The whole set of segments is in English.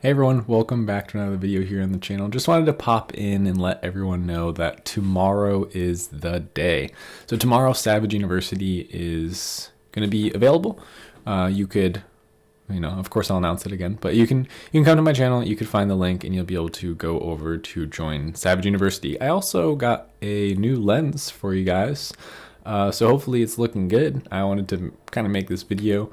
Hey everyone, welcome back to another video here on the channel. Just wanted to pop in and let everyone know that tomorrow is the day. So tomorrow Savage University is going to be available. You could, of course I'll announce it again, but you can come to my channel, you could find the link and you'll be able to go over to join Savage University. I also got a new lens for you guys. So hopefully it's looking good. I wanted to kind of make this video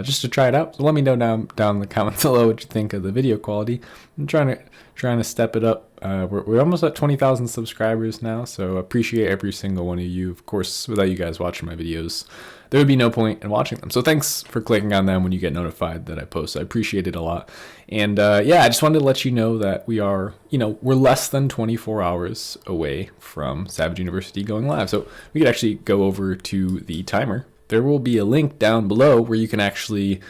just to try it out. So let me know down in the comments below what you think of the video quality. I'm trying to step it up. We're almost at 20,000 subscribers now, so appreciate every single one of you. Of course, without you guys watching my videos, there would be no point in watching them. So thanks for clicking on them when you get notified that I post. I appreciate it a lot. And yeah, I just wanted to let you know that we are, we're less than 24 hours away from Savage University going live. So we could actually go over to the timer. There will be a link down below where you can actually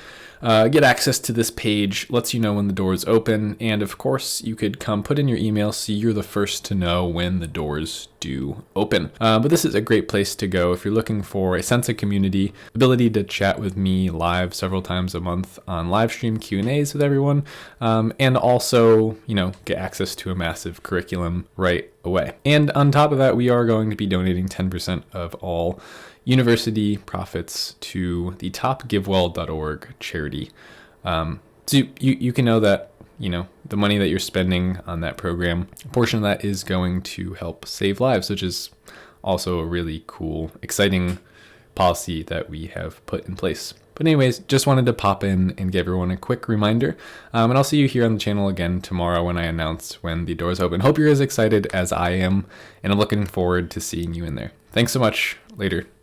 get access to this page, lets you know when the doors open, and of course you could come put in your email so you're the first to know when the doors do open. But this is a great place to go if you're looking for a sense of community, ability to chat with me live several times a month on live stream Q&As with everyone, and also, get access to a massive curriculum right away. And on top of that, we are going to be donating 10% of all university profits to the topgivewell.org charity. So you can know that, the money that you're spending on that program, a portion of that is going to help save lives, which is also a really cool, exciting policy that we have put in place. But anyways, just wanted to pop in and give everyone a quick reminder. And I'll see you here on the channel again tomorrow when I announce when the doors open. Hope you're as excited as I am, and I'm looking forward to seeing you in there. Thanks so much. Later.